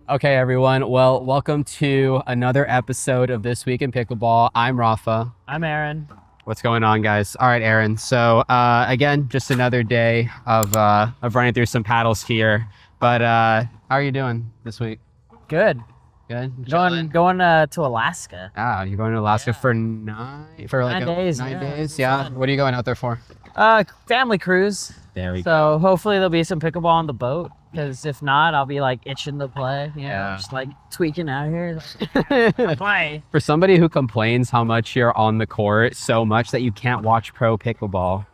Okay, everyone. Well, welcome to another episode of This Week in Pickleball. I'm Rafa. I'm Aaron. What's going on, guys? All right, Aaron. So again, just another day of running through some paddles here. But how are you doing this week? Good. Good. Going to Alaska. Ah, you're going to Alaska for nine 9 days. 9 yeah. days. Yeah. What are you going out there for? Family cruise. There we go. So hopefully there'll be some pickleball on the boat. Because if not, I'll be like itching to play. Yeah. Just like tweaking out here. Play. For somebody who complains how much you're on the court so much that you can't watch pro pickleball,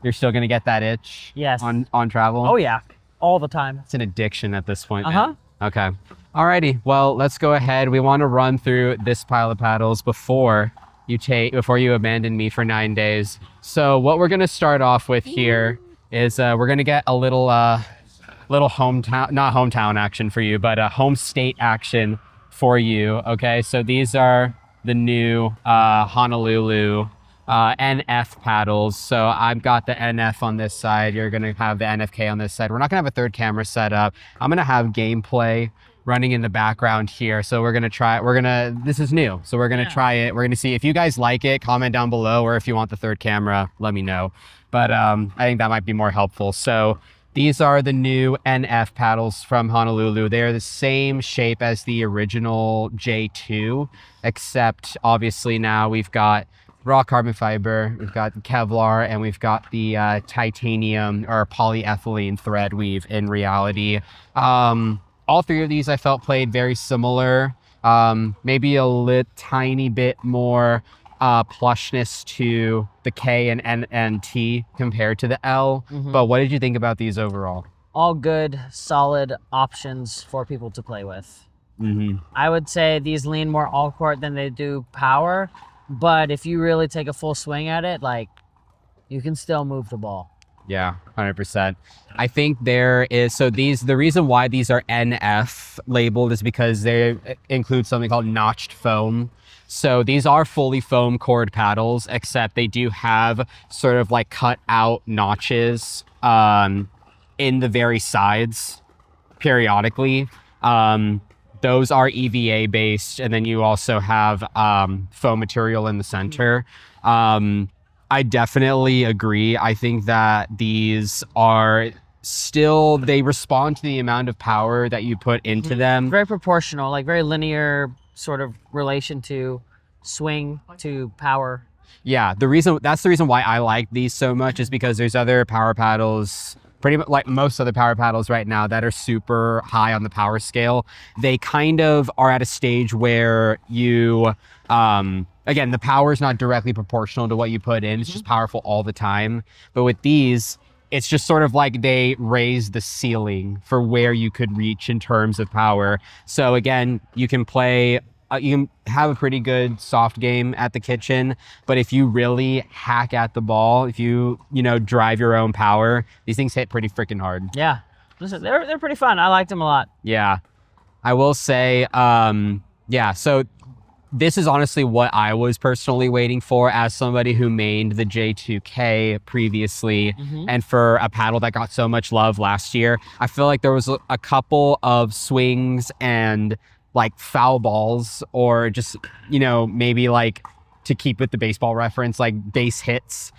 you're still gonna get that itch. Yes. On travel. Oh yeah, all the time. It's an addiction at this point. Uh-huh. Okay. Alrighty. Well, let's go ahead. We want to run through this pile of paddles before you abandon me for 9 days. So what we're gonna start off with here is we're gonna get a little not hometown action for you, but home state action for you. Okay. So these are the new Honolulu NF paddles. So I've got the NF on this side. You're going to have the NFK on this side. We're not going to have a third camera set up. I'm going to have gameplay running in the background here. So this is new. So we're going to try it. We're going to see if you guys like it, comment down below, or if you want the third camera, let me know. But I think that might be more helpful. So these are the new NF paddles from Honolulu. They're the same shape as the original J2, except obviously now we've got raw carbon fiber, we've got Kevlar, and we've got the titanium or polyethylene thread weave in reality. All three of these I felt played very similar, maybe a tiny bit more plushness to the K and T compared to the L. Mm-hmm. But what did you think about these overall? All good, solid options for people to play with. Mm-hmm. I would say these lean more all court than they do power. But if you really take a full swing at it, like, you can still move the ball. Yeah, 100%. I think the reason why these are NF labeled is because they include something called notched foam. So these are fully foam cord paddles, except they do have sort of like cut out notches in the very sides periodically. Those are EVA based, and then you also have foam material in the center. I definitely agree. I think that these are they respond to the amount of power that you put into them. Very proportional, like very linear sort of relation to swing to power. Yeah, that's the reason why I like these so much is because there's other power paddles, pretty much like most other power paddles right now, that are super high on the power scale. They kind of are at a stage where you, again, the power is not directly proportional to what you put in. It's just powerful all the time. But with these, it's just sort of like they raise the ceiling for where you could reach in terms of power. So again, you can play, you can have a pretty good soft game at the kitchen, but if you really hack at the ball, if you drive your own power, these things hit pretty freaking hard. Yeah, listen, they're pretty fun. I liked them a lot. Yeah, I will say, so this is honestly what I was personally waiting for as somebody who mained the J2K previously. Mm-hmm. And for a paddle that got so much love last year, I feel like there was a couple of swings and like foul balls, or just, maybe like, to keep with the baseball reference, like base hits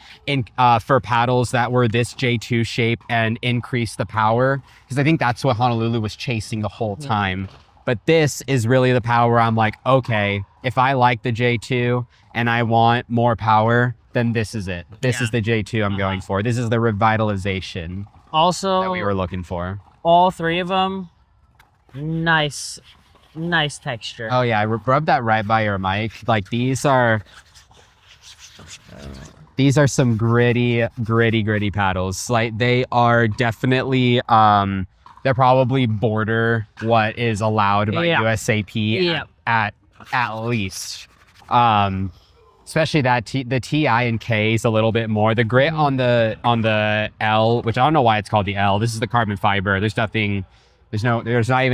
for paddles that were this J2 shape and increase the power. Because I think that's what Honolulu was chasing the whole time. Yeah. But this is really the power where I'm like, okay, if I like the J2 and I want more power, then this is it. This is the J2 I'm going for. This is the revitalization also that we were looking for. All three of them, nice texture. Oh yeah, I rubbed that right by your mic. Like these are some gritty paddles. Like they are definitely they're probably border what is allowed by USAP at least. Especially that the TI and K is a little bit more. The grit on the L, which I don't know why it's called the L. This is the carbon fiber. There's not even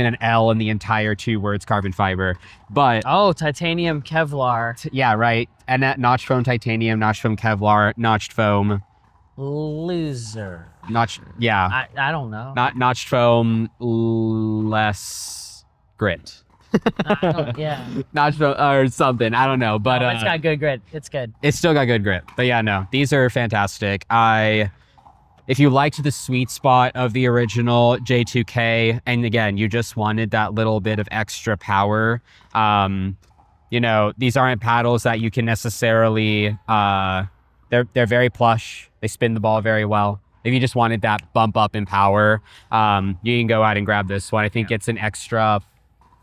an L in the entire 2 words carbon fiber. But titanium Kevlar. Yeah, right. And that notched foam titanium, notched foam Kevlar, notched foam loser. I don't know. Not notched foam less grit. Yeah. Not or something. I don't know, but It's got good grit. It's good. it's still got good grit. But yeah, no, these are fantastic. If you liked the sweet spot of the original J2K, and again, you just wanted that little bit of extra power, you know, these aren't paddles that you can necessarily, they're very plush. They spin the ball very well. If you just wanted that bump up in power, you can go out and grab this one. I think it's an extra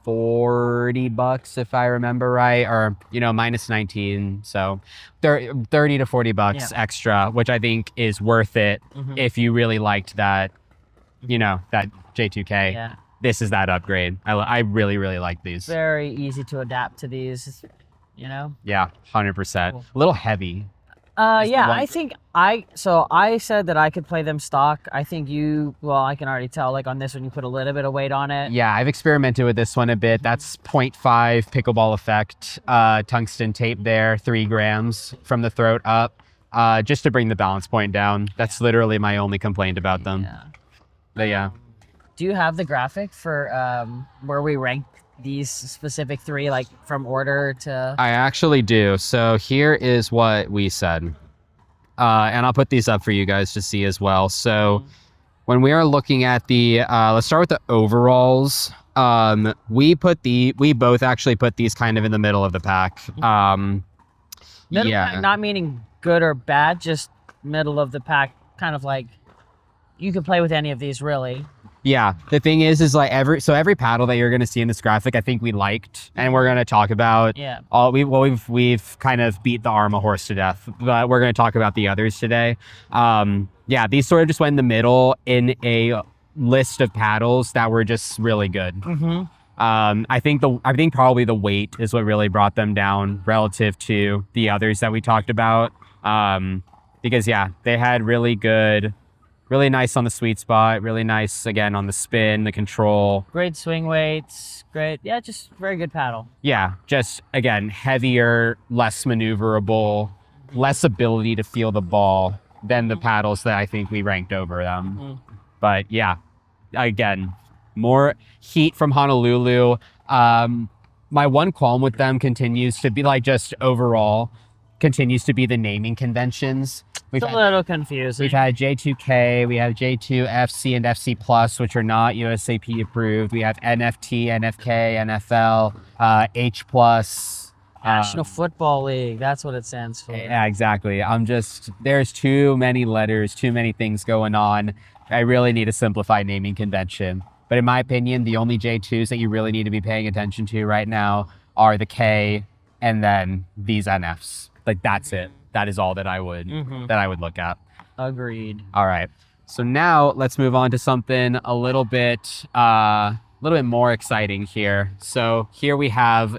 $40 if I remember right, or you know, minus 19, so 30 to $40 extra, which I think is worth it if you really liked that, you know, that J2K. Yeah. This is that upgrade. I really like these. Very easy to adapt to these, you know. Yeah, 100%. Cool. A little heavy. Yeah, I think I said that I could play them stock. I think I can already tell, like on this one, you put a little bit of weight on it. Yeah, I've experimented with this one a bit. That's 0.5 pickleball effect, tungsten tape there, 3 grams from the throat up, just to bring the balance point down. That's literally my only complaint about them. Yeah. But yeah. Do you have the graphic for where we rank these specific 3, like from order to? I actually do. So here is what we said. And I'll put these up for you guys to see as well. So when we are looking at the, let's start with the overalls. We both actually put these kind of in the middle of the pack. Middle yeah. pack, not meaning good or bad, just middle of the pack, kind of like you could play with any of these really. Yeah, the thing is like every paddle that you're going to see in this graphic, I think we liked, and we're going to talk about. Yeah. We've kind of beat the arm a horse to death, but we're going to talk about the others today. Yeah, these sort of just went in the middle in a list of paddles that were just really good. I think probably the weight is what really brought them down relative to the others that we talked about. Because yeah, they had really nice on the sweet spot, really nice again on the spin, the control. Great swing weights, great. Yeah, just very good paddle. Yeah, just again, heavier, less maneuverable, less ability to feel the ball than the paddles that I think we ranked over them. But yeah, again, more heat from Honolulu. My one qualm with them continues to be like just overall continues to be the naming conventions. It's a little confusing. We've had J2K, we have J2FC and FC Plus, which are not USAP approved. We have NFT, NFK, NFL, H Plus. National Football League, that's what it stands for. Yeah, exactly. There's too many letters, too many things going on. I really need a simplified naming convention. But in my opinion, the only J2s that you really need to be paying attention to right now are the K and then these NFs. Like that's it. That is all that I would look at. Agreed. All right. So now let's move on to something a little bit more exciting here. So here we have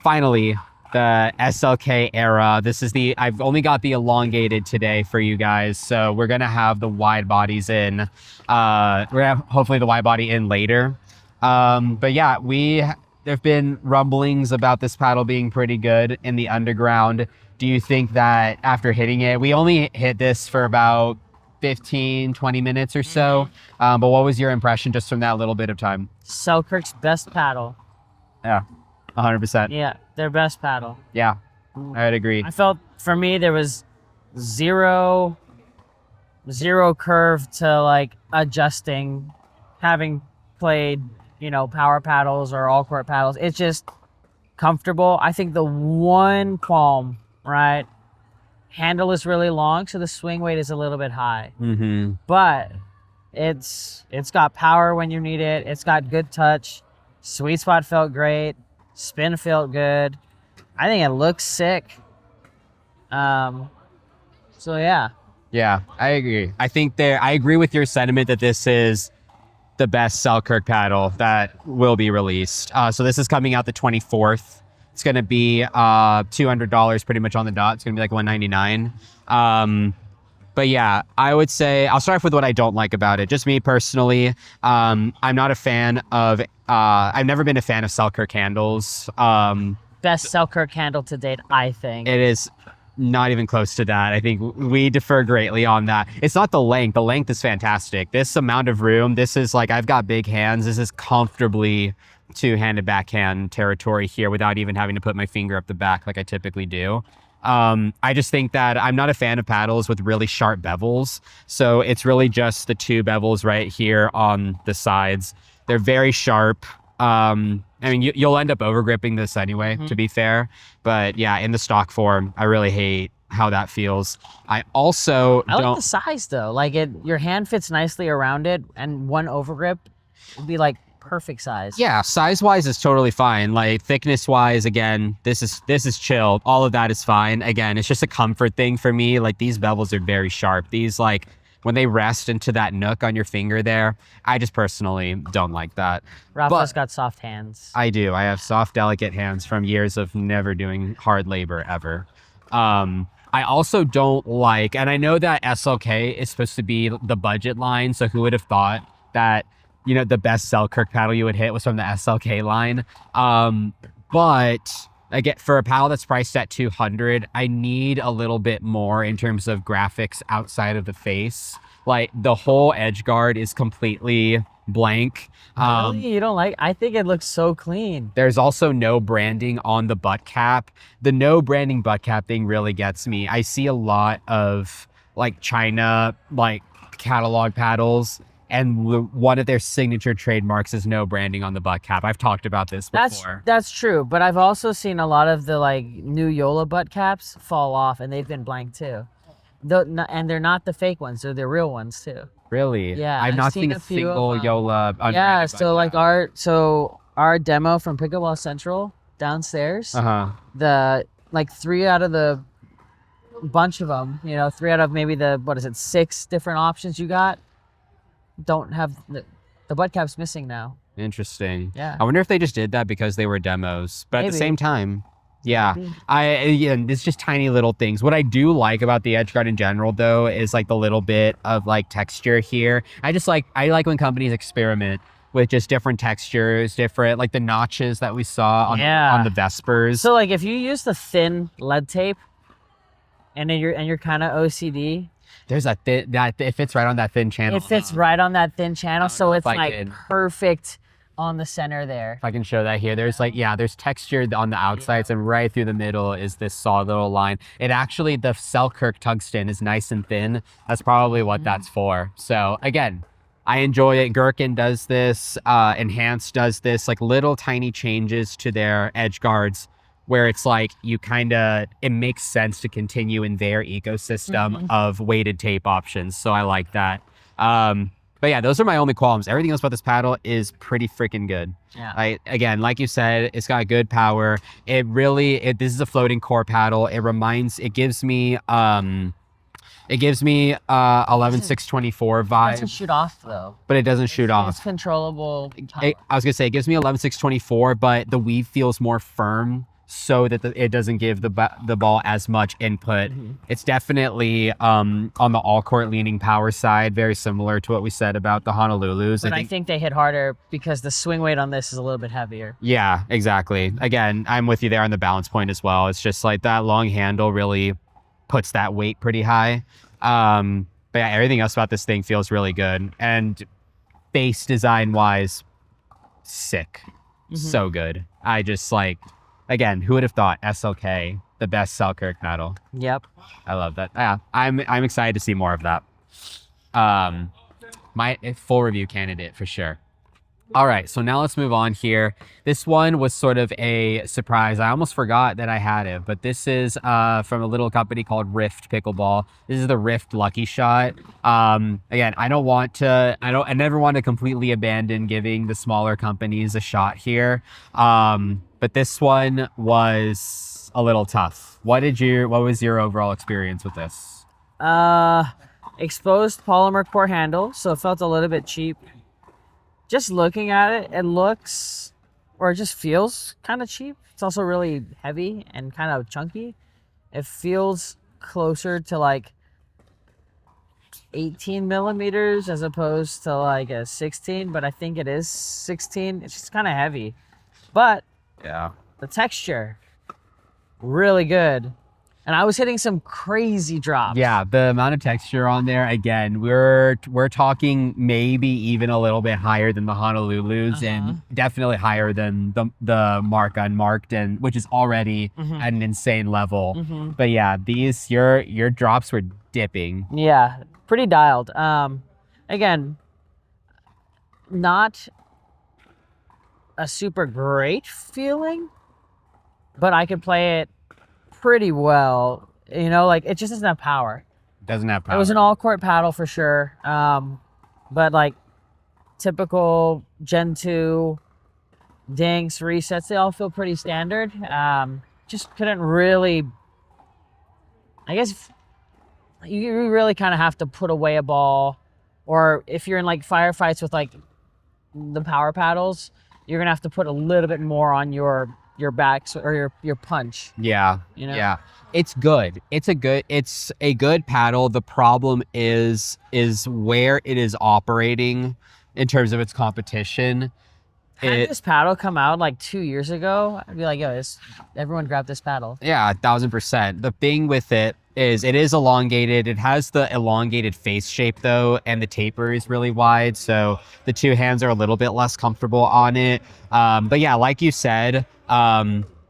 finally the SLK Era. This is I've only got the elongated today for you guys. So we're going to have the wide bodies in. We're going to have hopefully the wide body in later. But yeah, there've been rumblings about this paddle being pretty good in the underground. Do you think that after hitting it, we only hit this for about 15, 20 minutes or so. But what was your impression just from that little bit of time? Selkirk's best paddle. Yeah, 100%. Yeah, their best paddle. Yeah, I would agree. I felt, for me, there was zero curve to like adjusting, having played, power paddles or all court paddles. It's just comfortable. I think the one qualm, right? Handle is really long, so the swing weight is a little bit high. But it's got power when you need it. It's got good touch. Sweet spot felt great. Spin felt good. I think it looks sick. So yeah. Yeah, I agree. I agree with your sentiment that this is the best Selkirk paddle that will be released. So this is coming out the 24th. It's going to be $200 pretty much on the dot. It's going to be like $199. But yeah, I would say I'll start off with what I don't like about it. Just me personally, I'm not a fan of. I've never been a fan of Selkirk handles. Best Selkirk handle to date, I think. It is Not even close to that. I think we differ greatly on that. It's not the length. The length is fantastic. This amount of room, this is like, I've got big hands. This is comfortably two-handed backhand territory here without even having to put my finger up the back like I typically do. I just think that I'm not a fan of paddles with really sharp bevels. So it's really just the two bevels right here on the sides. They're very sharp. I mean, you'll end up overgripping this anyway, to be fair. But yeah, in the stock form, I really hate how that feels. I like the size though. Like your hand fits nicely around it, and one overgrip would be like perfect size. Yeah, size-wise is totally fine. Like thickness-wise, again, this is chill. All of that is fine. Again, it's just a comfort thing for me. Like these bevels are very sharp. These like when they rest into that nook on your finger there, I just personally don't like that. Rafa's got soft hands. I do. I have soft, delicate hands from years of never doing hard labor ever. I also don't like, and I know that SLK is supposed to be the budget line, so who would have thought that, you know, the best Selkirk paddle you would hit was from the SLK line. But again, for a paddle that's priced at $200, I need a little bit more in terms of graphics outside of the face. Like the whole edge guard is completely blank. Really? You don't like? I think it looks so clean. There's also no branding on the butt cap. The no branding butt cap thing really gets me. I see a lot of like China, like catalog paddles, and one of their signature trademarks is no branding on the butt cap. I've talked about this before. That's true, but I've also seen a lot of the like new Yola butt caps fall off, and they've been blank too. And they're not the fake ones; they're the real ones too. Really? Yeah, I've not seen a single Yola. Yeah, so like our demo from Pickleball Central downstairs. The like 3 out of the bunch of them, you know, 3 out of maybe the 6 different options you got, don't have the butt cap's missing now. Interesting. Yeah. I wonder if they just did that because they were demos. But at the same time, yeah, it's just tiny little things. What I do like about the edge guard in general, though, is like the little bit of like texture here. I like when companies experiment with just different textures, different like the notches that we saw on the Vespers. So like if you use the thin lead tape, and then you're kind of OCD. There's a that it fits right on that thin channel. It fits right on that thin channel, so it's like perfect on the center there. If I can show that here, there's like, there's texture on the outsides, and right through the middle is this solid little line. It actually, the Selkirk tungsten is nice and thin. That's probably what that's for. So again, I enjoy it. Gherkin does this, Enhanced does this, like little tiny changes to their edge guards where it's like it makes sense to continue in their ecosystem of weighted tape options. So I like that. But yeah, those are my only qualms. Everything else about this paddle is pretty freaking good. Yeah. Again, like you said, it's got good power. This is a floating core paddle. It gives me 11.624 vibe. It doesn't shoot off though. But it doesn't shoot off. It's controllable. I was gonna say it gives me 11.624, but the weave feels more firm, so that it doesn't give the ball as much input. It's definitely on the all-court leaning power side, very similar to what we said about the Honolulus. But I think they hit harder because the swing weight on this is a little bit heavier. Yeah, exactly. Again, I'm with you there on the balance point as well. It's just like that long handle really puts that weight pretty high. But yeah, everything else about this thing feels really good. And face design-wise, sick. So good. I just like... Again, who would have thought SLK, the best Selkirk paddle? Yep. I love that. Yeah, I'm excited to see more of that. My full review candidate for sure. All right, so now let's move on here. This one was sort of a surprise. I almost forgot that I had it, but this is from a little company called Rift Pickleball. This is the Rift Lucky Shot. Again, I never want to completely abandon giving the smaller companies a shot here. But this one was a little tough. What was your overall experience with this? Exposed polymer core handle, so it felt a little bit cheap. Just looking at it, it looks, or it just feels kind of cheap. It's also really heavy and kind of chunky. It feels closer to like 18 millimeters as opposed to like a 16, but I think it is 16. It's just kind of heavy. But yeah, the texture, really good. And I was hitting some crazy drops. Yeah, the amount of texture on there, again, we're talking maybe even a little bit higher than the Honolulus and definitely higher than the mark unmarked, and which is already at an insane level. But yeah, these your drops were dipping. Yeah, pretty dialed. Again, not a super great feeling, but I could play it pretty well. You know, like it just doesn't have power. Doesn't have power. It was an all-court paddle for sure. But like typical Gen 2 dinks, resets, they all feel pretty standard. Just couldn't really, I guess you really kind of have to put away a ball, or if you're in like firefights with like the power paddles, you're gonna have to put a little bit more on your backs or your punch. Yeah. You know? Yeah. It's good. It's a good paddle. The problem is where it is operating in terms of its competition. Had this paddle come out like 2 years ago, I'd be like, yo, everyone grab this paddle. Yeah, 1000%. The thing with it is elongated. It has the elongated face shape though, and the taper is really wide, so the two hands are a little bit less comfortable on it. But yeah, like you said,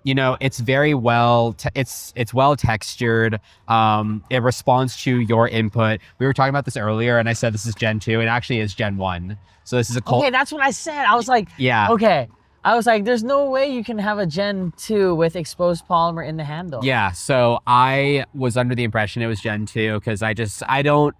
you know, it's very well, it's well textured. It responds to your input. We were talking about this earlier, and I said this is Gen 2. It actually is Gen 1. So this is a Okay, that's what I said. I was like, yeah. Okay. I was like, there's no way you can have a Gen 2 with exposed polymer in the handle. Yeah, so I was under the impression it was Gen 2 because I don't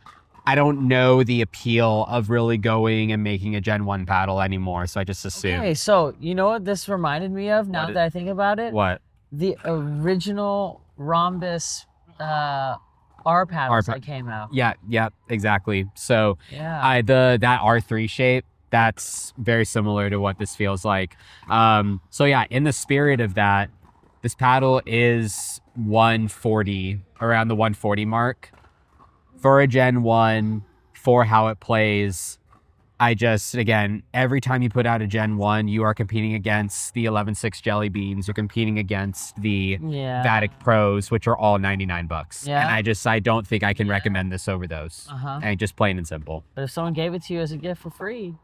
know the appeal of really going and making a Gen 1 paddle anymore, so I just assumed. Okay, so you know what this reminded me of now that I think about it? What? The original Rhombus R paddles that came out. Yeah, exactly. So yeah. That R3 shape, that's very similar to what this feels like. So yeah, in the spirit of that, this paddle is 140, around the 140 mark. For a Gen 1, for how it plays, again, every time you put out a Gen 1, you are competing against the 11.6 Jelly Beans. You're competing against the Vatic Pros, which are all $99. Yeah. And I don't think I can recommend this over those. And just plain and simple. But if someone gave it to you as a gift for free,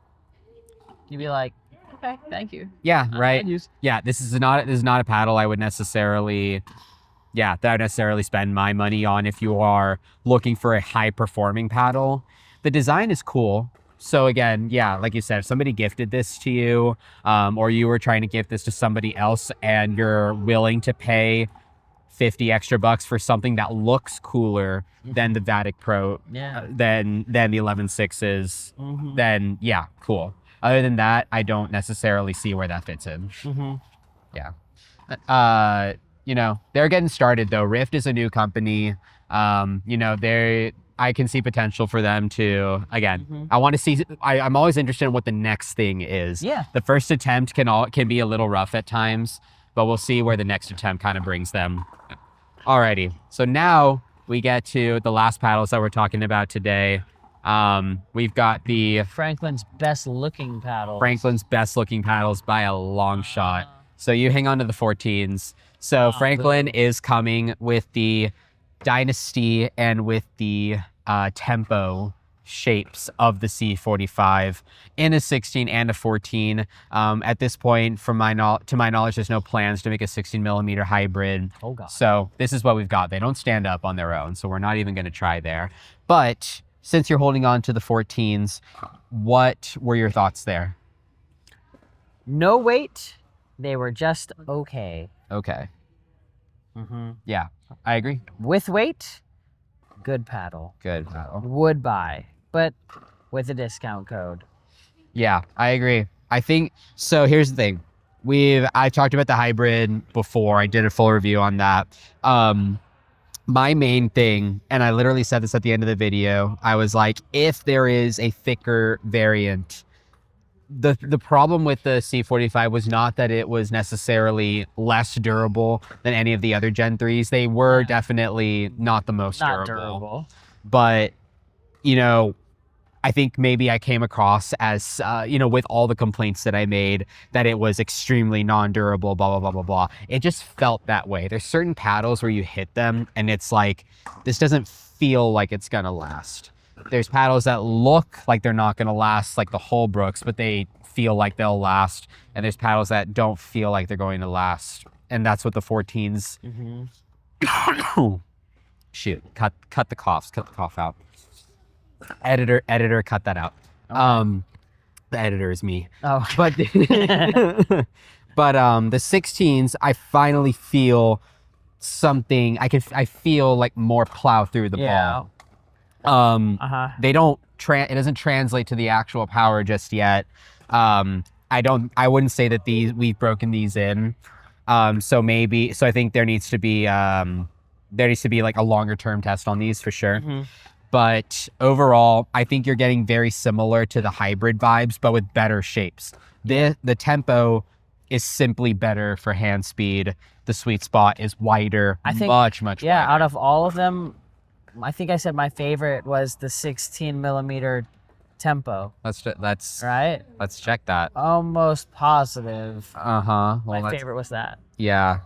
you'd be like, okay, thank you. Yeah, right. Yeah, this is not a paddle I would necessarily spend my money on if you are looking for a high performing paddle. The design is cool. So again, yeah, like you said, if somebody gifted this to you, or you were trying to gift this to somebody else and you're willing to pay 50 extra bucks for something that looks cooler than the Vatic Pro, than the 11.6s, then yeah, cool. Other than that, I don't necessarily see where that fits in. Yeah. You know, they're getting started though. Rift is a new company. You know, I can see potential for them to, again, I want to see, I'm always interested in what the next thing is. Yeah. The first attempt can be a little rough at times, but we'll see where the next attempt kind of brings them. Alrighty, so now we get to the last paddles that we're talking about today. We've got the Franklin's best looking paddles. Franklin's best looking paddles by a long shot. So you hang on to the 14s. So Franklin is coming with the Dynasty and with the Tempo shapes of the C45 in a 16 and a 14. At this point, to my knowledge, there's no plans to make a 16 millimeter hybrid. Oh God. So this is what we've got. They don't stand up on their own, so we're not even going to try there. But since you're holding on to the 14s, what were your thoughts there? No weight. They were just okay. Okay. Yeah, I agree. With weight, good paddle. Good paddle. Would buy, but with a discount code. Yeah, I agree. I think, so here's the thing. I've talked about the hybrid before. I did a full review on that. My main thing, and I literally said this at the end of the video, I was like, if there is a thicker variant, the problem with the C45 was not that it was necessarily less durable than any of the other Gen 3s. They were definitely not the most durable. Durable. But, you know, I think maybe I came across as, with all the complaints that I made, that it was extremely non-durable, blah, blah, blah, blah, blah. It just felt that way. There's certain paddles where you hit them and it's like, this doesn't feel like it's gonna last. There's paddles that look like they're not gonna last, like the Holbrooks, but they feel like they'll last. And there's paddles that don't feel like they're going to last. And that's what the 14s. Shoot, cut the coughs, cut the cough out. Editor, cut that out. Okay. The editor is me. Oh, but the 16s, I finally feel something. I feel like more plow through the ball. They don't. It doesn't translate to the actual power just yet. I wouldn't say that we've broken these in. So I think there needs to be like a longer term test on these for sure. But overall, I think you're getting very similar to the hybrid vibes, but with better shapes. The tempo is simply better for hand speed. The sweet spot is wider, I think, much wider. Out of all of them, I think I said my favorite was the 16 millimeter tempo. That's right. Let's check that. Almost positive. Well, my favorite was that. Yeah.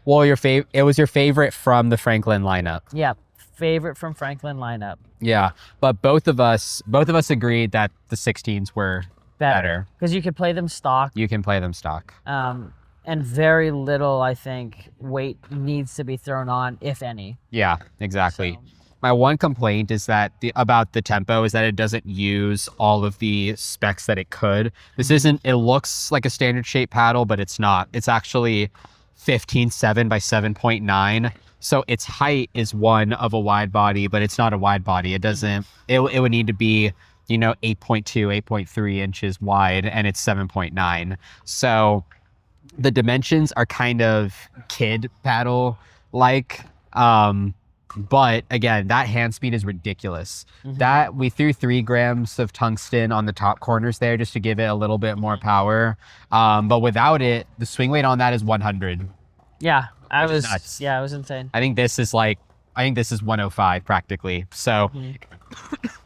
Well, it was your favorite from the Frankling lineup. Yeah, favorite from Frankling lineup. Yeah, but both of us agreed that the 16s were better because you could play them stock. You can play them stock. And very little, I think, weight needs to be thrown on, if any. Yeah, exactly. So. My one complaint is that about the tempo is that it doesn't use all of the specs that it could. It looks like a standard shape paddle, but it's not. It's actually 15.7 by 7.9. So its height is one of a wide body, but it's not a wide body. It would need to be, 8.2, 8.3 inches wide, and it's 7.9. So the dimensions are kind of kid paddle like, but again, that hand speed is ridiculous. That we threw 3 grams of tungsten on the top corners there just to give it a little bit more power. But without it, the swing weight on that is 100. Yeah, it was insane. I think this is 105 practically. So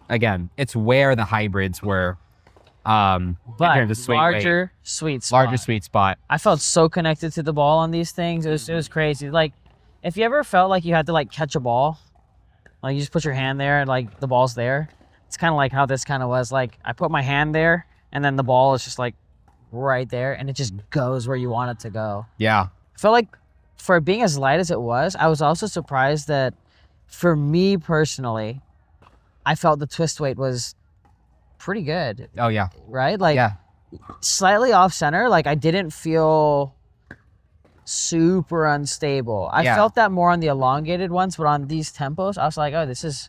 again, it's where the hybrids were. But in terms of swing larger weight. Sweet spot. Larger sweet spot. I felt so connected to the ball on these things. It was crazy. Like, if you ever felt like you had to like catch a ball, like you just put your hand there and like the ball's there. It's kind of like how this kind of was. Like I put my hand there and then the ball is just like right there and it just goes where you want it to go. Yeah. I felt like for being as light as it was, I was also surprised that for me personally, I felt the twist weight was pretty good. Oh yeah. Right? Like slightly off center. Like I didn't feel super unstable. I felt that more on the elongated ones, but on these tempos, I was like, oh, this is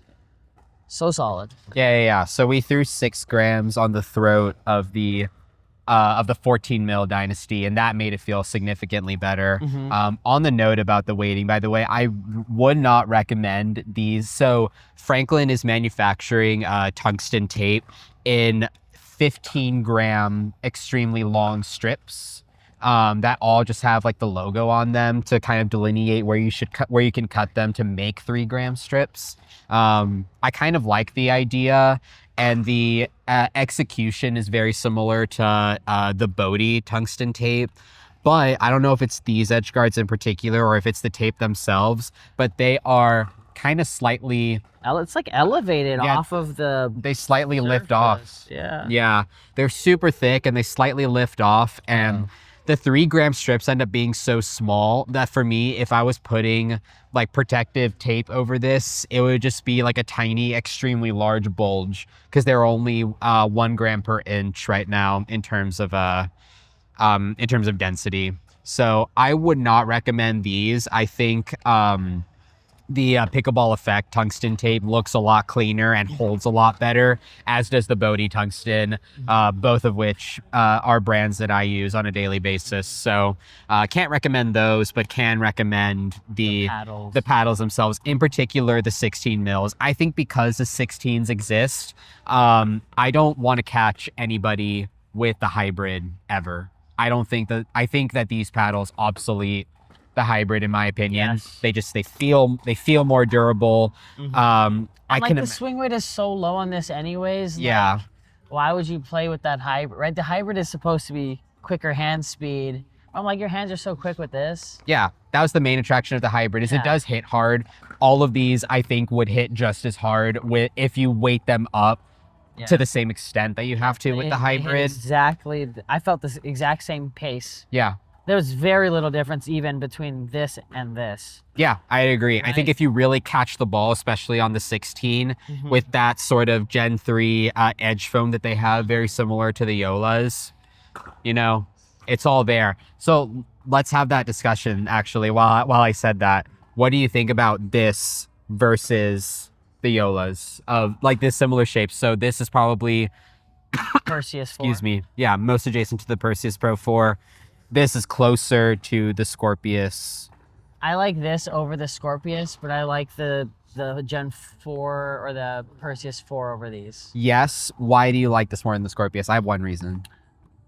so solid. Yeah. So we threw 6 grams on the throat of the 14 mil Dynasty, and that made it feel significantly better. On the note about the weighting, by the way, I would not recommend these. So Frankling is manufacturing tungsten tape in 15 gram extremely long strips. That all just have like the logo on them to kind of delineate where you can cut them to make 3 gram strips. I kind of like the idea, and the execution is very similar to the Bodhi tungsten tape. But I don't know if it's these edge guards in particular or if it's the tape themselves, but they are kind of slightly... It's like elevated off of the... They slightly surface. lift off. Yeah. They're super thick and they slightly lift off, and the 3 gram strips end up being so small that for me, if I was putting like protective tape over this, it would just be like a tiny, extremely large bulge, because they're only 1 gram per inch right now in terms of density. So I would not recommend these. I think the Pickleball Effect tungsten tape looks a lot cleaner and holds a lot better, as does the Bodhi tungsten, both of which are brands that I use on a daily basis. So can't recommend those, but can recommend the paddles themselves, in particular the 16 mils. I think because the 16s exist, I don't want to catch anybody with the hybrid ever. I think that these paddles obsolete the hybrid, in my opinion. Yes. They feel more durable. And I like can the swing weight is so low on this anyways. yeah. Like, why would you play with that hybrid, right? The hybrid is supposed to be quicker hand speed. I'm like, your hands are so quick with this. Yeah, that was the main attraction of the hybrid, is it does hit hard. All of these, I think, would hit just as hard if you weight them up to the same extent that you have to with the hybrid. Exactly. I felt the exact same pace. Yeah. There was very little difference even between this and this. Yeah, I agree. Right? I think if you really catch the ball, especially on the 16, with that sort of Gen 3 edge foam that they have, very similar to the Yolas, you know, it's all there. So let's have that discussion, actually, while I said that. What do you think about this versus the Yolas of like this similar shape? So this is probably Perseus 4. excuse me. Yeah, most adjacent to the Perseus Pro 4. This is closer to the Scorpius. I like this over the Scorpius, but I like the Gen 4 or the Perseus 4 over these. Yes. Why do you like this more than the Scorpius? I have one reason.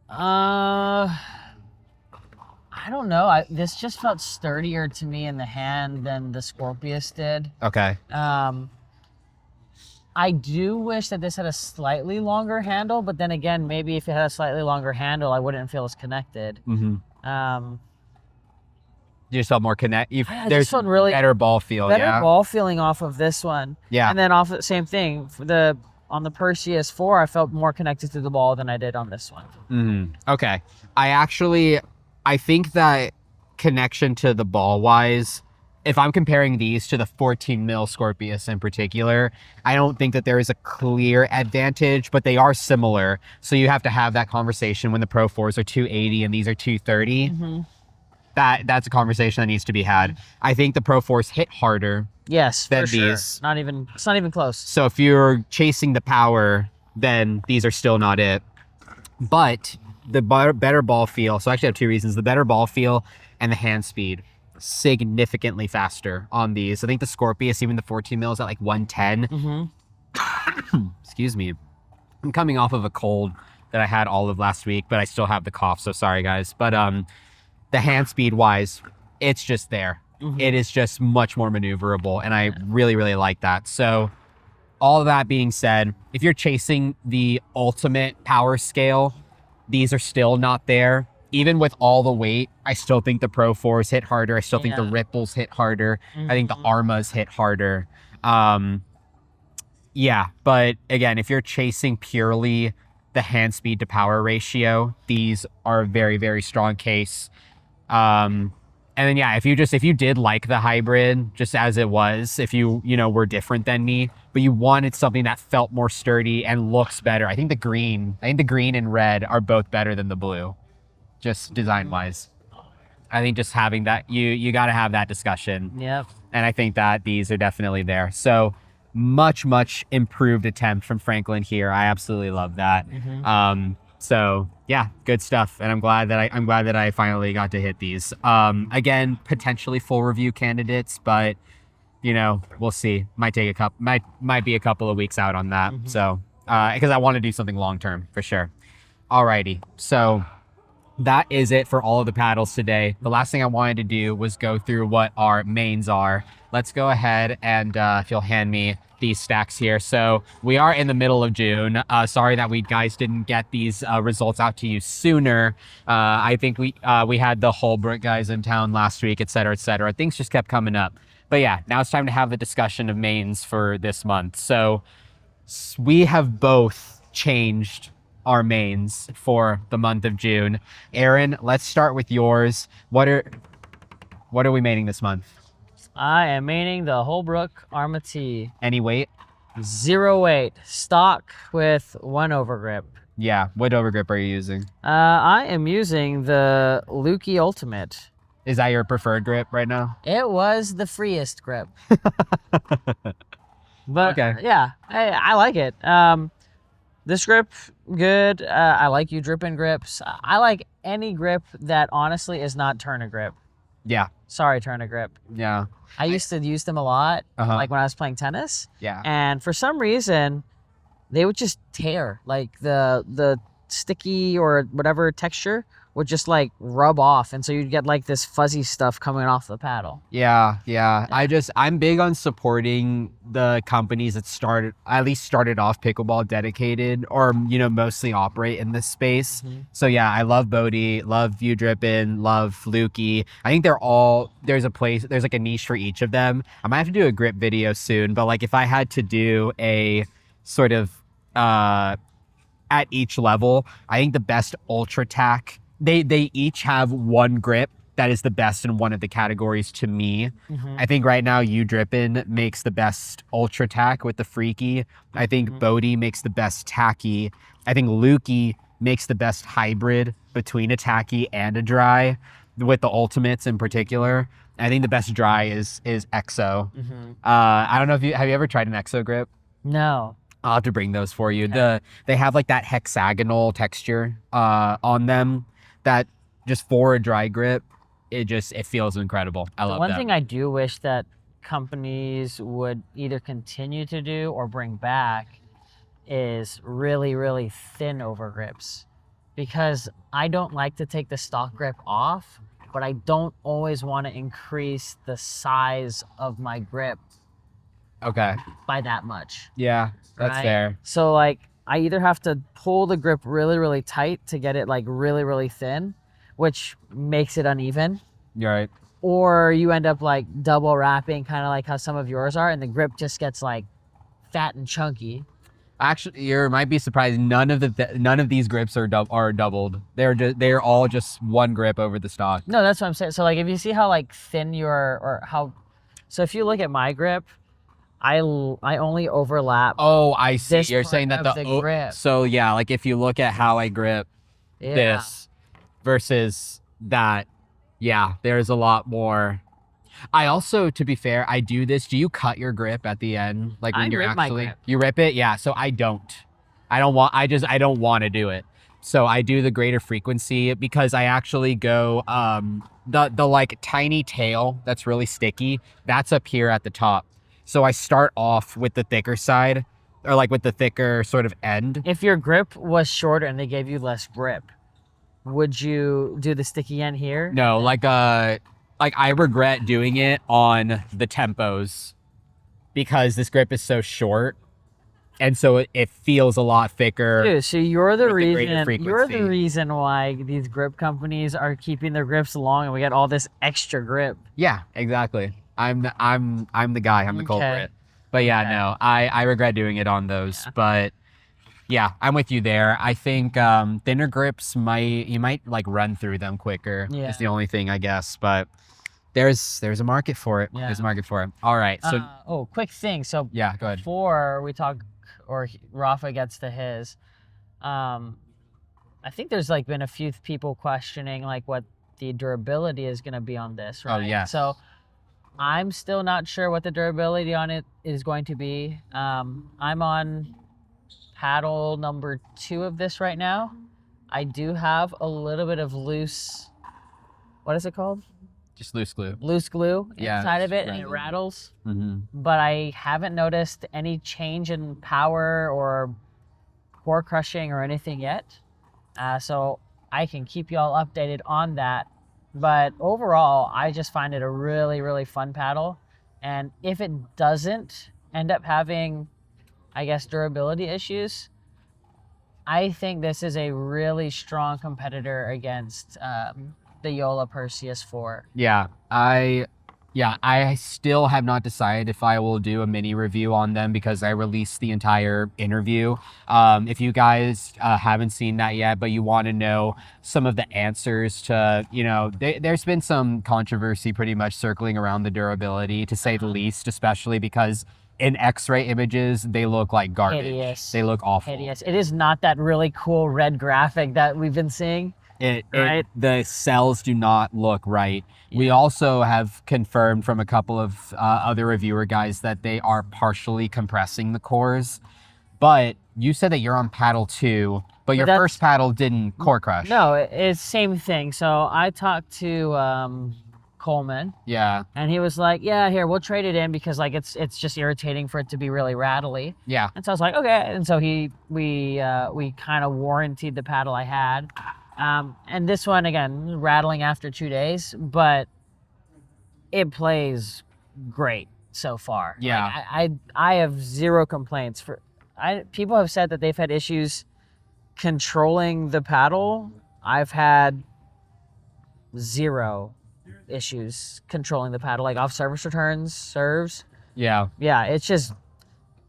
I don't know. This just felt sturdier to me in the hand than the Scorpius did. Okay. I do wish that this had a slightly longer handle, but then again, maybe if it had a slightly longer handle, I wouldn't feel as connected. You just felt more there's felt really better ball feel. Better ball feeling off of this one. Yeah. And then off the same thing, on the Perseus 4, I felt more connected to the ball than I did on this one. Okay. I think that connection to the ball wise, if I'm comparing these to the 14 mil Scorpius in particular, I don't think that there is a clear advantage, but they are similar. So you have to have that conversation when the Pro 4s are 280 and these are 230. That's a conversation that needs to be had. I think the Pro 4s hit harder. Yes, than for sure. these. It's not even close. So if you're chasing the power, then these are still not it. But the better ball feel, so I actually have two reasons. The better ball feel and the hand speed, significantly faster on these. I think the Scorpius, even the 14 mils at like 110. Excuse me. I'm coming off of a cold that I had all of last week, but I still have the cough, so sorry guys. But the hand speed wise, it's just there. It is just much more maneuverable, and I really, really like that. So all of that being said, if you're chasing the ultimate power scale, these are still not there. Even with all the weight, I still think the Pro 4s hit harder. I still think the Ripples hit harder. I think the Armas hit harder. Yeah, but again, if you're chasing purely the hand speed to power ratio, these are a very, very strong case. And then yeah, if you did like the hybrid just as it was, if you were different than me, but you wanted something that felt more sturdy and looks better, I think the green and red are both better than the blue, just design wise. I think just having that, you got to have that discussion. Yep. And I think that these are definitely there. So much improved attempt from Frankling here. I absolutely love that. So yeah, good stuff, and I'm glad that I finally got to hit these. Again, potentially full review candidates, but we'll see. Might be a couple of weeks out on that. So because I want to do something long term for sure. Alrighty, so that is it for all of the paddles today. The last thing I wanted to do was go through what our mains are. Let's go ahead and if you'll hand me these stacks here. So we are in the middle of June. Sorry that we guys didn't get these results out to you sooner. I think we had the Holbrook guys in town last week, et cetera, et cetera. Things just kept coming up. But yeah, now it's time to have the discussion of mains for this month. So we have both changed our mains for the month of June. Aaron, let's start with yours. What are we maining this month? I am maining the Holbrook Arma T. Any weight? 0 weight, stock with 1 overgrip. Yeah, what overgrip are you using? I am using the LUCLY Ultimate. Is that your preferred grip right now? It was the freest grip. But okay. Yeah, I like it. This grip, good. I like you dripping grips. I like any grip that honestly is not turn grip. Yeah. Sorry, turn grip. Yeah. I used to use them a lot, like when I was playing tennis. Yeah. And for some reason, they would just tear. Like the sticky or whatever texture would just like rub off, and so you'd get like this fuzzy stuff coming off the paddle. Yeah. I'm big on supporting the companies that at least started off pickleball dedicated, or mostly operate in this space. So yeah, I love Bodhi, love View Drippin', love LUCLY. I think there's like a niche for each of them. I might have to do a grip video soon, but like if I had to do a sort of at each level, I think the best Ultra Tack, they each have one grip that is the best in one of the categories to me. I think right now Drippin' makes the best Ultra Tack with the Freaky. I think Bodhi makes the best Tacky. I think LUCLY makes the best hybrid between a tacky and a dry, with the Ultimates in particular. I think the best dry is EXO. I don't know if have you ever tried an EXO grip? No. I'll have to bring those for you. They have like that hexagonal texture on them that just for a dry grip, it feels incredible. I love that. One thing I do wish that companies would either continue to do or bring back is really, really thin over grips, because I don't like to take the stock grip off, but I don't always want to increase the size of my grip by that much. Yeah, that's fair. So like I either have to pull the grip really, really tight to get it like really, really thin, which makes it uneven. You're right. Or you end up like double wrapping, kind of like how some of yours are, and the grip just gets like fat and chunky. Actually, you might be surprised. None of these grips are doubled. They're all just one grip over the stock. No, that's what I'm saying. So like if you see how like thin so if you look at my grip, I only overlap. Oh, I see. You're saying that the grip. So yeah, like if you look at how I grip this versus that, yeah, there's a lot more. I also, to be fair, I do this. Do you cut your grip at the end, like when you're actually you rip it? Yeah. So I don't want to do it. So I do the greater frequency because I actually go the like tiny tail that's really sticky. That's up here at the top. So I start off with the thicker side, or like with the thicker sort of end. If your grip was shorter and they gave you less grip, would you do the sticky end here? No, like I regret doing it on the tempos because this grip is so short, and so it feels a lot thicker. Dude, so you're the reason why these grip companies are keeping their grips long and we get all this extra grip. Yeah, exactly. I'm the guy. I'm the culprit. But yeah, no, I regret doing it on those. Yeah. But yeah, I'm with you there. I think thinner grips you might like run through them quicker. Yeah. Is the only thing, I guess. But there's a market for it. Yeah. There's a market for it. All right. So quick thing. So yeah, go ahead. Before we talk, or Rafa gets to his, I think there's like been a few people questioning like what the durability is going to be on this, right? Oh yeah. So I'm still not sure what the durability on it is going to be. I'm on paddle number 2 of this right now. I do have a little bit of loose, what is it called? Just loose glue. Loose glue inside of it, and it rattles. But I haven't noticed any change in power or core crushing or anything yet. So I can keep y'all updated on that. But overall, I just find it a really, really fun paddle. And if it doesn't end up having, I guess, durability issues, I think this is a really strong competitor against the Yola Perseus 4. Yeah, I still have not decided if I will do a mini review on them because I released the entire interview. If you guys haven't seen that yet, but you want to know some of the answers to, there's been some controversy pretty much circling around the durability, to say the least, especially because in X-ray images, they look like garbage. Hideous. They look awful. Hideous. It is not that really cool red graphic that we've been seeing. The cells do not look right. Yeah. We also have confirmed from a couple of other reviewer guys that they are partially compressing the cores. But you said that you're on paddle 2, but your first paddle didn't core crush. No, it's same thing. So I talked to Coleman. Yeah. And he was like, yeah, here, we'll trade it in because like it's just irritating for it to be really rattly. Yeah. And so I was like, okay. And so we kind of warranted the paddle I had. And this one, again, rattling after 2 days, but it plays great so far. Yeah. Like, I have zero complaints. People have said that they've had issues controlling the paddle. I've had zero issues controlling the paddle, like off service returns, serves. Yeah. Yeah, it just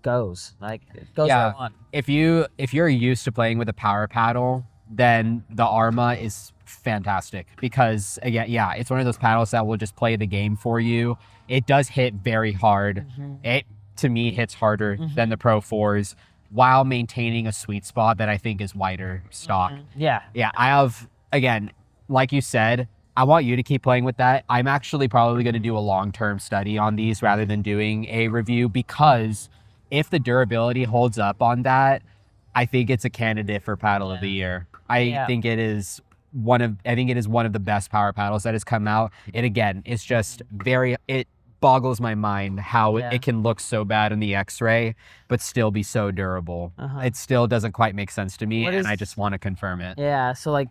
goes. Like, it goes where I want. If you're used to playing with a power paddle, then the Arma is fantastic because again, yeah, it's one of those paddles that will just play the game for you. It does hit very hard. It, to me, hits harder than the Pro 4s while maintaining a sweet spot that I think is wider stock. Yeah. Yeah, I have, again, like you said, I want you to keep playing with that. I'm actually probably going to do a long-term study on these rather than doing a review, because if the durability holds up on that, I think it's a candidate for paddle of the year. I think it is one of the best power paddles that has come out. And again, it's just it boggles my mind how it can look so bad in the X-ray but still be so durable. It still doesn't quite make sense to me, and I just want to confirm it. Yeah, so like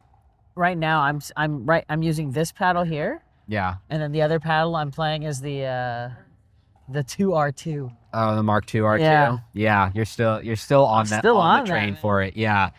right now I'm using this paddle here. Yeah. And then the other paddle I'm playing is the 2R2. Oh, the Mark II R2. Yeah, you're still on the train for it. Yeah.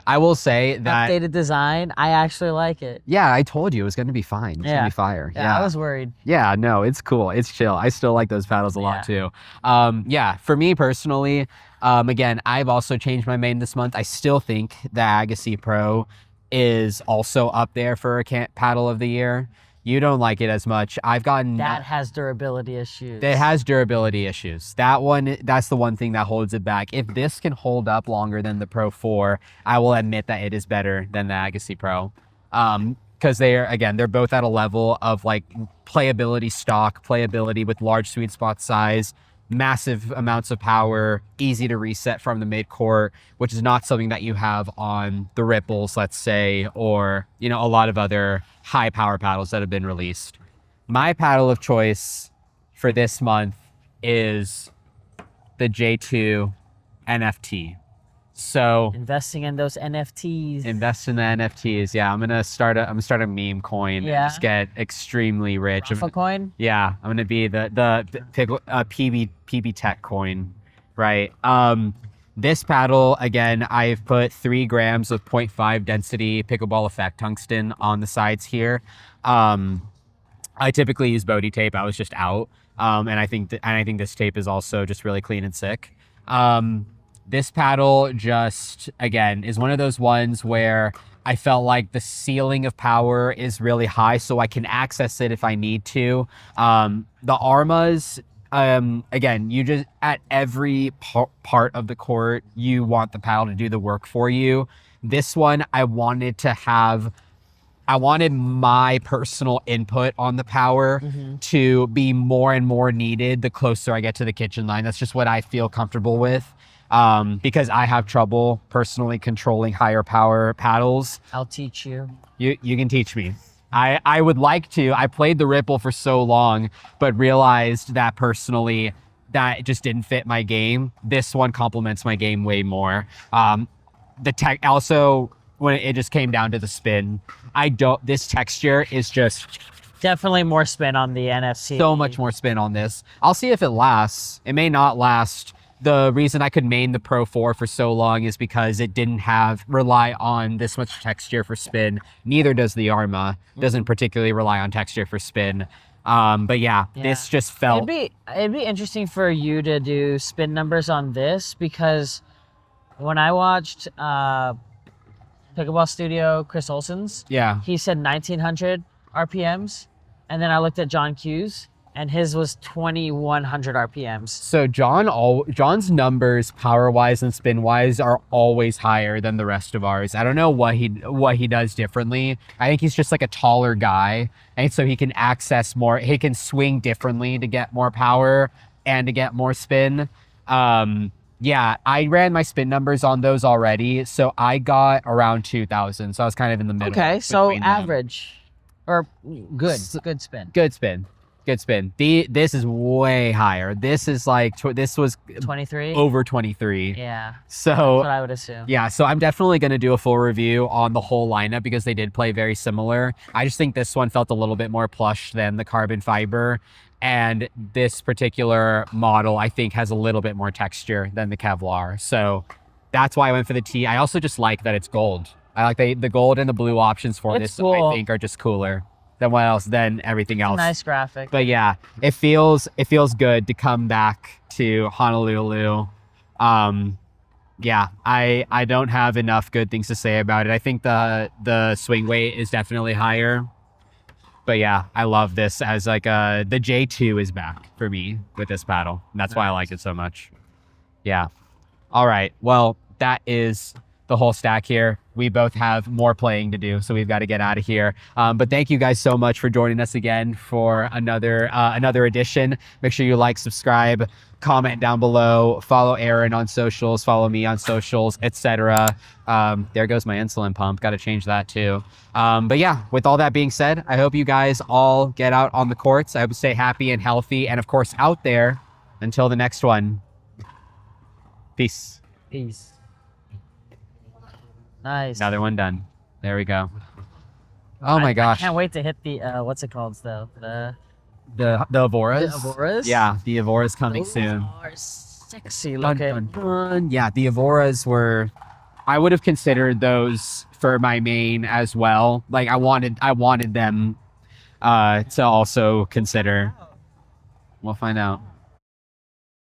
I will say that updated design. I actually like it. Yeah, I told you it was going to be fine. It's going to be fire. Yeah, I was worried. Yeah, no, it's cool. It's chill. I still like those paddles a lot too. For me personally, again, I've also changed my main this month. I still think the Agassi Pro is also up there for a paddle of the year. You don't like it as much. I've gotten... That has durability issues. It has durability issues. That's the one thing that holds it back. If this can hold up longer than the Pro 4, I will admit that it is better than the Agassi Pro. Because they're both at a level of like playability stock, playability with large sweet spot size, massive amounts of power, easy to reset from the mid-court, which is not something that you have on the Ripples, let's say, or, a lot of other high power paddles that have been released. My paddle of choice for this month is the J2NF. So investing in those NFTs. Invest in the NFTs. Yeah, I'm gonna start a meme coin. Yeah. And just get extremely rich. Rafa coin. Yeah, I'm gonna be the PB Tech coin, right? This paddle, again, I've put 3 grams of 0.5 density pickleball effect tungsten on the sides here. I typically use Bodhi tape. I was just out, and I think this tape is also just really clean and sick. This paddle just, again, is one of those ones where I felt like the ceiling of power is really high, so I can access it if I need to. The Armas, again, you just, at every part of the court, you want the paddle to do the work for you. This one, I wanted my personal input on the power to be more and more needed the closer I get to the kitchen line. That's just what I feel comfortable with. Because I have trouble personally controlling higher power paddles. I'll teach you. You can teach me. I would like to. I played the Ripple for so long, but realized that personally that it just didn't fit my game. This one complements my game way more. The tech also, when it just came down to the spin, this texture is just definitely more spin on the NFC. So much more spin on this. I'll see if it lasts. It may not last. The reason I could main the Pro 4 for so long is because it didn't rely on this much texture for spin. Neither does the Arma. Doesn't particularly rely on texture for spin. But yeah, this just felt... It'd be interesting for you to do spin numbers on this, because when I watched Pickleball Studio Chris Olsen's, he said 1900 RPMs, and then I looked at John Q's, and his was 2100 RPMs. So John's numbers, power-wise and spin-wise, are always higher than the rest of ours. I don't know what he does differently. I think he's just like a taller guy, and so he can access more. He can swing differently to get more power and to get more spin. Yeah, I ran my spin numbers on those already, so I got around 2000. So I was kind of in the middle. Okay, so average or good spin. Good spin. Good spin. This is way higher. This is like, this was 23. over 23. Yeah. So That's what I would assume. yeah, so I'm definitely going to do a full review on the whole lineup because they did play very similar. I just think this one felt a little bit more plush than the carbon fiber. And this particular model, I think, has a little bit more texture than the Kevlar. So that's why I went for the T. I also just like that it's gold. I like the gold and the blue options for It's this, cool. I think, are just cooler than everything else. Nice graphic. But yeah, it feels good to come back to Honolulu. Yeah, I don't have enough good things to say about it. I think the swing weight is definitely higher. But yeah, I love this as like the J2 is back for me with this paddle. And that's why I like it so much. Yeah. All right. Well, that is the whole stack here. We both have more playing to do, so we've got to get out of here. But thank you guys so much for joining us again for another edition. Make sure you like, subscribe, comment down below, follow Aaron on socials, follow me on socials, etc. There goes my insulin pump. Got to change that too. But yeah, with all that being said, I hope you guys all get out on the courts. I hope you stay happy and healthy, and of course out there. Until the next one. Peace. Peace. Nice. Another one done. There we go. Oh my gosh. I can't wait to hit the what's it called though? The Avoras. The Avoras? Yeah, the Avoras coming Those soon. are sexy Dun, looking. dun, dun. Yeah, the Avoras were. I would have considered those for my main as well. Like I wanted them to also consider. We'll find out.